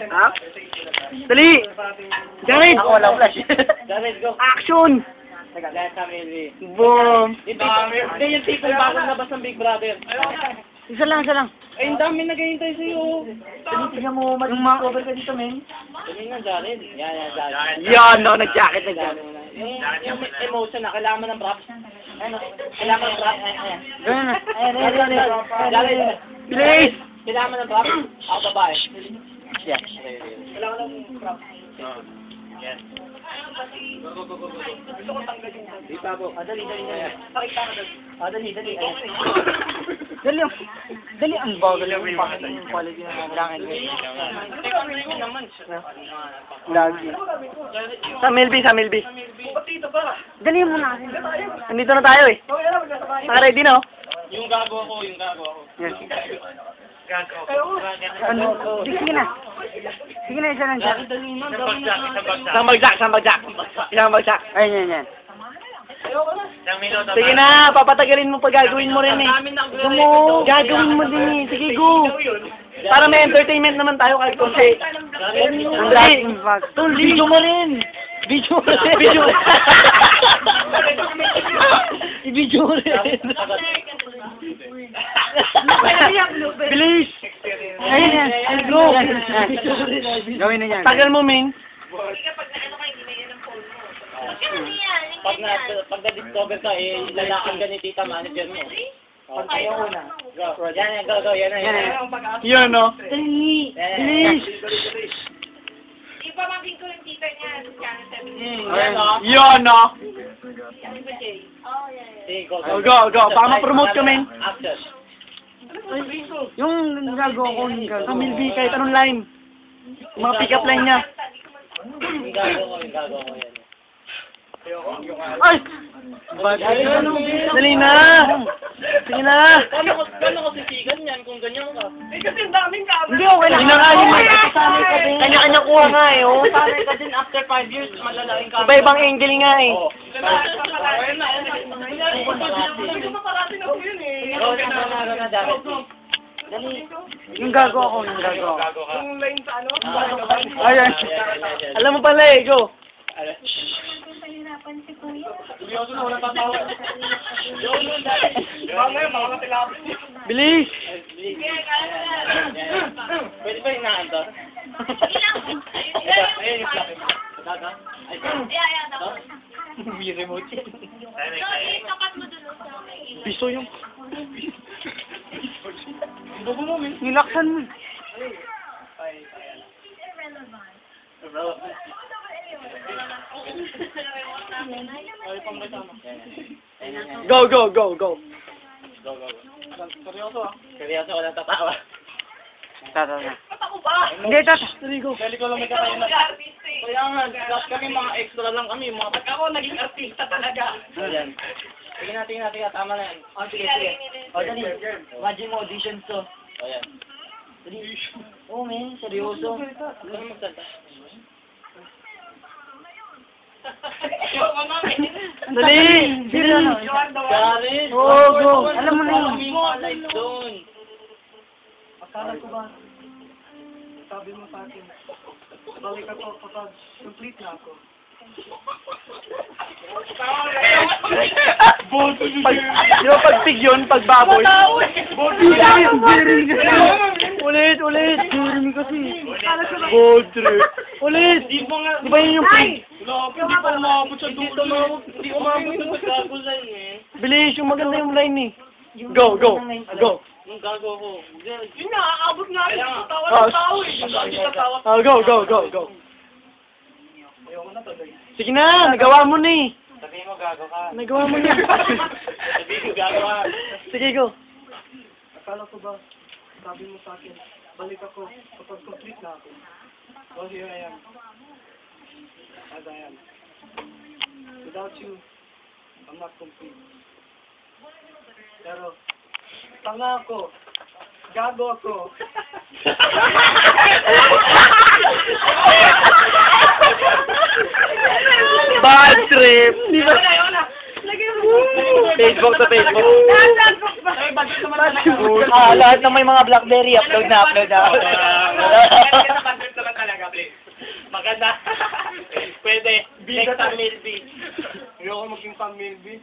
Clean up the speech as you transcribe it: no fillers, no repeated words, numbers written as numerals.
Ha? Dali! Jared! Ako walang flash. Jared, go. Action! Lahat sa Melvin. Boom! Hindi yung tipong bagong labas ng Big Brother. Isa lang, isa lang. Ay, ang dami naghihintay sa'yo. Tingnan mo, mag-cover ka dito, men. Tingin nga, Jared. Yan, Jared. Yan, no, nag-jacket, nag-jacket. Yung emotion na, kailangan mo ng props. Ano? Kailangan mo ng props. Ganun na. Jared, Bilis! kailangan mo ng props. Ako babae. Yeah. Kailangan mo ng props. Yes. Di pa po. Dali. Pakita ka doon. Dali. Dali ang bagal yung pakita yung quality ng mga langit. Lagi. Sa Milby. Dali mo na. Nandito na tayo eh. Naka-ready na oh. Yung gago ako. Yes. Ano? Sige na, isa lang siya. Isang bagsak. Ayun. Sige na, papatagalin mo pag gagawin mo rin eh. Gagawin mo din eh. Sige, go. Para may entertainment naman tayo kahit konti. Hindi. Video mo rin. I-video mo rin. Bilis! Ayun yan. Let's go. Gawin na yan. Tagal mo, Ming. Pag na-discover ka, lalakad ka ni tita manager mo. Pag kayo una. Go. Yan, go. Yan. Yun, no? Dali. Bilis. Ipamangkin ko yung tita niya sa channel 7. Yun, no? Sige, go. Go. Baka ma-promote ka, Ming. Action. Yung gagawa ko, sa Milby, kahit anong line. Yung mga pick-up line niya. Yung gago ko yan. Ay! Dali na! Sige na! Paano ko sisigan yan kung ganyan ka? Kasi ang daming camera. Hindi, okay lang. Sanay ka din. Kanya-kanya kuha nga eh, oh. Sanay ka din after 5 years, malalaking camera. Iba-ibang angle nga eh. Yung gago ako. Yung line sa ano? Ayan. Alam mo pala eh, go. Pahirapan si Kuya. Seryoso na, walang tatawa. Mamaya, mga tilapin. Bilis! Pwede ba hinaan to? Ayun yung flap. Daga? May remote yan. Tapat mo dun sa akin. Piso yung... Dugo mo, min. Nilaksan mo. Go. Go. Seryoso, walang tatawa. Tata. Ako ba? Hindi, tata. Dali, go. Dali ko lang may katayo na. Kaya nga, lahat kami mga extra lang kami. Pag ako naging artista talaga. Ayan. Sige natin. Tama na yan. Sige. Dali. Imagine mo, auditions to. Ayan. Dali. Oo, men. Seryoso. Ano magsalta? Dali! Garin! Go. Alam mo na yun. Like doon. Akala ko ba, sabi mo sa akin, balik ako kapag complete na ako. Di ba pag pig yun, pag baboy? Ulit. Jeremy kasi. Bold trip. Ulit. Di ba yun yung pig? Hindi pa umabot sa dulo. Hindi umabot sa gago line eh. Bilis, yung maganda yung line eh. Go. Yung gago ko. Yun nga, aabot nga rin. Tawa Oh, ng tao eh. Yung lagi sa tawa. Go. Sige na, nagawa mo na eh. Sabihin mo gago ka. Nagawa mo na. Sabihin mo gago ka. Sige, go. Akala ko ba, sabi mo sa akin, balik ako kapag complete na ako. Well, here I am. As I am. Without you, I'm not complete. Pero, tanga ako. Gago ako. Bad trip. Di ba? Facebook to Facebook. Lahat ng may mga Blackberry, upload na. Maganda. Pwede. Next time, Milby. Ayoko maging Pam Milby.